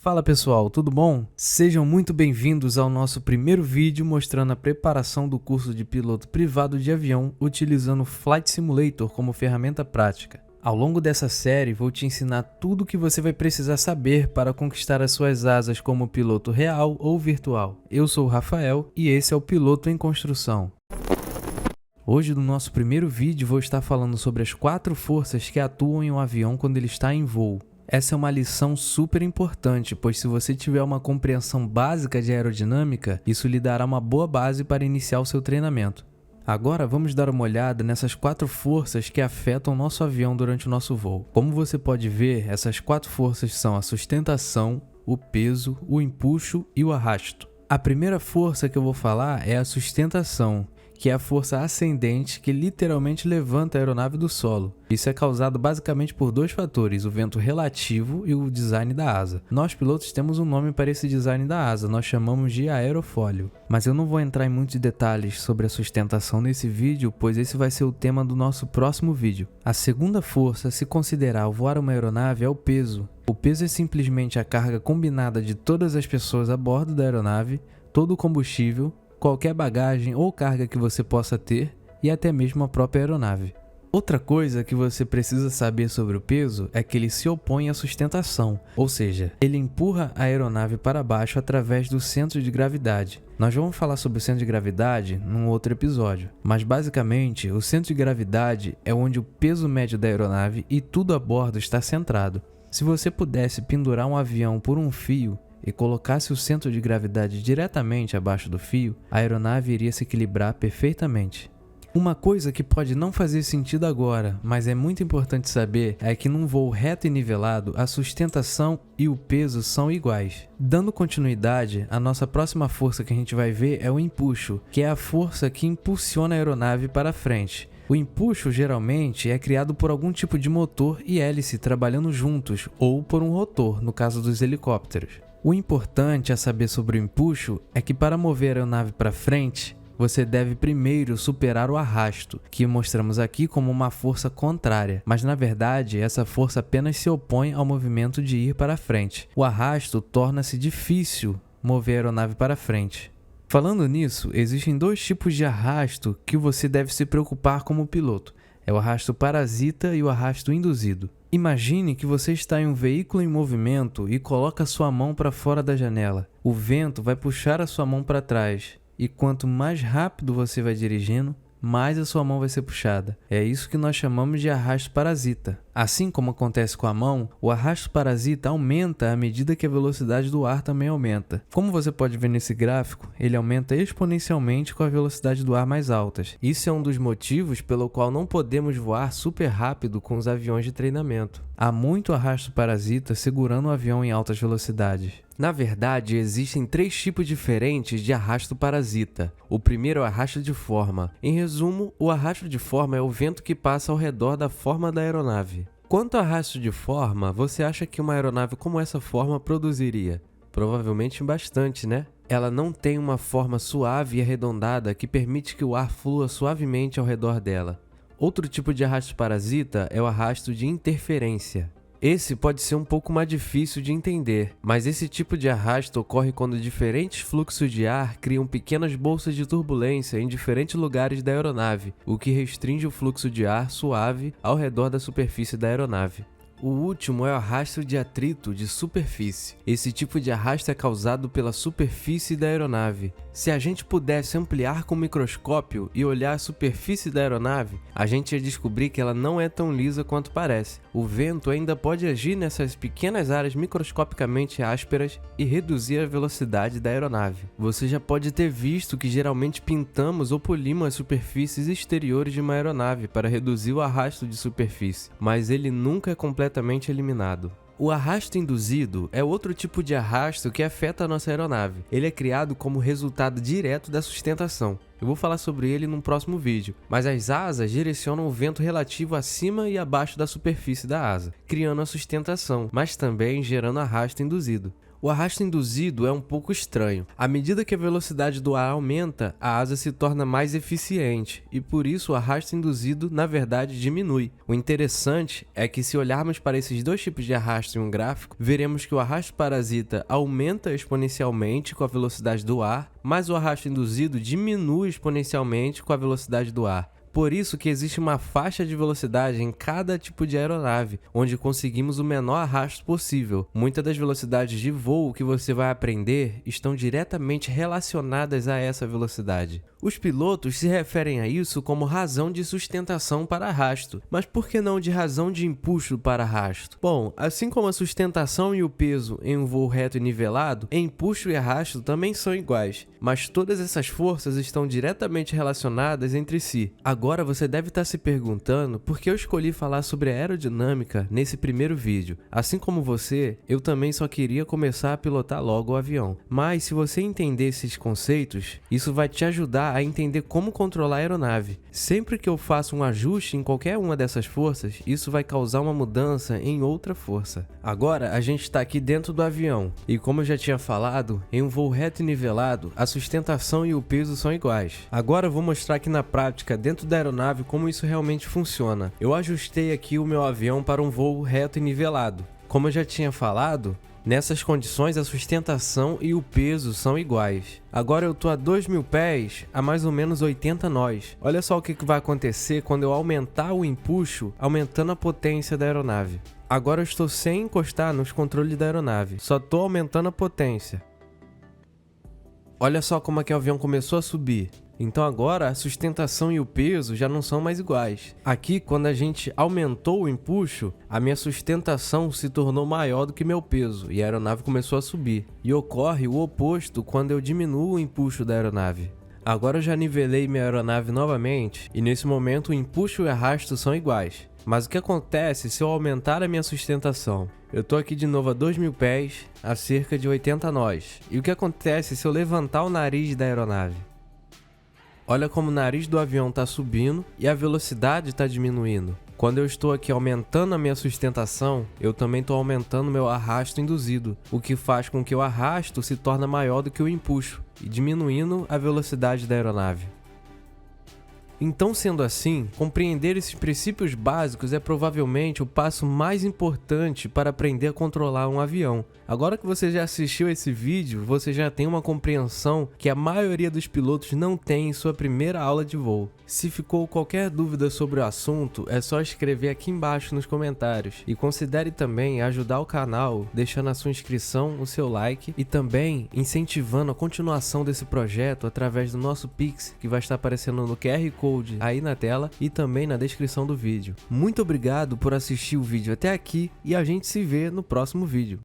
Fala pessoal, tudo bom? Sejam muito bem-vindos ao nosso primeiro vídeo mostrando a preparação do curso de piloto privado de avião utilizando o Flight Simulator como ferramenta prática. Ao longo dessa série vou te ensinar tudo o que você vai precisar saber para conquistar as suas asas como piloto real ou virtual. Eu sou o Rafael e esse é o Piloto em Construção. Hoje no nosso primeiro vídeo vou estar falando sobre as 4 forças que atuam em um avião quando ele está em voo. Essa é uma lição super importante, pois se você tiver uma compreensão básica de aerodinâmica, isso lhe dará uma boa base para iniciar o seu treinamento. Agora vamos dar uma olhada nessas 4 forças que afetam o nosso avião durante o nosso voo. Como você pode ver, essas 4 forças são a sustentação, o peso, o empuxo e o arrasto. A primeira força que eu vou falar é a sustentação, que é a força ascendente que literalmente levanta a aeronave do solo. Isso é causado basicamente por 2 fatores, o vento relativo e o design da asa. Nós pilotos temos um nome para esse design da asa, nós chamamos de aerofólio. Mas eu não vou entrar em muitos detalhes sobre a sustentação nesse vídeo, pois esse vai ser o tema do nosso próximo vídeo. A segunda força, se considerar ao voar uma aeronave, é o peso. O peso é simplesmente a carga combinada de todas as pessoas a bordo da aeronave, todo o combustível, qualquer bagagem ou carga que você possa ter e até mesmo a própria aeronave. Outra coisa que você precisa saber sobre o peso é que ele se opõe à sustentação, ou seja, ele empurra a aeronave para baixo através do centro de gravidade. Nós vamos falar sobre o centro de gravidade num outro episódio, mas basicamente o centro de gravidade é onde o peso médio da aeronave e tudo a bordo está centrado. Se você pudesse pendurar um avião por um fio e colocasse o centro de gravidade diretamente abaixo do fio, a aeronave iria se equilibrar perfeitamente. Uma coisa que pode não fazer sentido agora, mas é muito importante saber, é que num voo reto e nivelado, a sustentação e o peso são iguais. Dando continuidade, a nossa próxima força que a gente vai ver é o empuxo, que é a força que impulsiona a aeronave para frente. O empuxo geralmente é criado por algum tipo de motor e hélice trabalhando juntos, ou por um rotor, no caso dos helicópteros. O importante a saber sobre o empuxo é que para mover a aeronave para frente, você deve primeiro superar o arrasto, que mostramos aqui como uma força contrária, mas na verdade essa força apenas se opõe ao movimento de ir para frente. O arrasto torna-se difícil mover a aeronave para frente. Falando nisso, existem 2 tipos de arrasto que você deve se preocupar como piloto. É o arrasto parasita e o arrasto induzido. Imagine que você está em um veículo em movimento e coloca sua mão para fora da janela. O vento vai puxar a sua mão para trás e quanto mais rápido você vai dirigindo, mais a sua mão vai ser puxada. É isso que nós chamamos de arrasto parasita. Assim como acontece com a mão, o arrasto parasita aumenta à medida que a velocidade do ar também aumenta. Como você pode ver nesse gráfico, ele aumenta exponencialmente com a velocidade do ar mais altas. Isso é um dos motivos pelo qual não podemos voar super rápido com os aviões de treinamento. Há muito arrasto parasita segurando o avião em altas velocidades. Na verdade, existem 3 tipos diferentes de arrasto parasita. O primeiro é o arrasto de forma. Em resumo, o arrasto de forma é o vento que passa ao redor da forma da aeronave. Quanto ao arrasto de forma, você acha que uma aeronave como essa forma produziria? Provavelmente bastante, né? Ela não tem uma forma suave e arredondada que permite que o ar flua suavemente ao redor dela. Outro tipo de arrasto parasita é o arrasto de interferência. Esse pode ser um pouco mais difícil de entender, mas esse tipo de arrasto ocorre quando diferentes fluxos de ar criam pequenas bolsas de turbulência em diferentes lugares da aeronave, o que restringe o fluxo de ar suave ao redor da superfície da aeronave. O último é o arrasto de atrito de superfície. Esse tipo de arrasto é causado pela superfície da aeronave. Se a gente pudesse ampliar com o microscópio e olhar a superfície da aeronave, a gente ia descobrir que ela não é tão lisa quanto parece. O vento ainda pode agir nessas pequenas áreas microscopicamente ásperas e reduzir a velocidade da aeronave. Você já pode ter visto que geralmente pintamos ou polimos as superfícies exteriores de uma aeronave para reduzir o arrasto de superfície, mas ele nunca é completamente eliminado. O arrasto induzido é outro tipo de arrasto que afeta a nossa aeronave. Ele é criado como resultado direto da sustentação. Eu vou falar sobre ele num próximo vídeo, mas as asas direcionam o vento relativo acima e abaixo da superfície da asa, criando a sustentação, mas também gerando arrasto induzido. O arrasto induzido é um pouco estranho. À medida que a velocidade do ar aumenta, a asa se torna mais eficiente e por isso o arrasto induzido, na verdade, diminui. O interessante é que se olharmos para esses dois tipos de arrasto em um gráfico, veremos que o arrasto parasita aumenta exponencialmente com a velocidade do ar, mas o arrasto induzido diminui exponencialmente com a velocidade do ar. Por isso que existe uma faixa de velocidade em cada tipo de aeronave, onde conseguimos o menor arrasto possível. Muitas das velocidades de voo que você vai aprender estão diretamente relacionadas a essa velocidade. Os pilotos se referem a isso como razão de sustentação para arrasto, mas por que não de razão de empuxo para arrasto? Bom, assim como a sustentação e o peso em um voo reto e nivelado, empuxo e arrasto também são iguais, mas todas essas forças estão diretamente relacionadas entre si. Agora você deve estar se perguntando por que eu escolhi falar sobre aerodinâmica nesse primeiro vídeo. Assim como você, eu também só queria começar a pilotar logo o avião. Mas se você entender esses conceitos, isso vai te ajudar a entender como controlar a aeronave. Sempre que eu faço um ajuste em qualquer uma dessas forças, isso vai causar uma mudança em outra força. Agora a gente está aqui dentro do avião, e como eu já tinha falado, em um voo reto e nivelado, a sustentação e o peso são iguais. Agora eu vou mostrar aqui na prática, dentro da aeronave, como isso realmente funciona. Eu ajustei aqui o meu avião para um voo reto e nivelado. Como eu já tinha falado, nessas condições a sustentação e o peso são iguais. Agora eu estou a 2.000 pés a mais ou menos 80 nós. Olha só o que vai acontecer quando eu aumentar o empuxo, aumentando a potência da aeronave. Agora eu estou sem encostar nos controles da aeronave, só estou aumentando a potência. Olha só como é que o avião começou a subir. Então agora a sustentação e o peso já não são mais iguais. Aqui, quando a gente aumentou o empuxo, a minha sustentação se tornou maior do que meu peso e a aeronave começou a subir. E ocorre o oposto quando eu diminuo o empuxo da aeronave. Agora eu já nivelei minha aeronave novamente e nesse momento o empuxo e o arrasto são iguais. Mas o que acontece se eu aumentar a minha sustentação? Eu tô aqui de novo a 2.000 pés, a cerca de 80 nós. E o que acontece se eu levantar o nariz da aeronave? Olha como o nariz do avião está subindo e a velocidade está diminuindo. Quando eu estou aqui aumentando a minha sustentação, eu também estou aumentando meu arrasto induzido, o que faz com que o arrasto se torne maior do que o empuxo e diminuindo a velocidade da aeronave. Então, sendo assim, compreender esses princípios básicos é provavelmente o passo mais importante para aprender a controlar um avião. Agora que você já assistiu esse vídeo, você já tem uma compreensão que a maioria dos pilotos não tem em sua primeira aula de voo. Se ficou qualquer dúvida sobre o assunto, é só escrever aqui embaixo nos comentários. E considere também ajudar o canal, deixando a sua inscrição, o seu like e também incentivando a continuação desse projeto através do nosso Pix, que vai estar aparecendo no QR Code aí na tela e também na descrição do vídeo. Muito obrigado por assistir o vídeo até aqui e a gente se vê no próximo vídeo.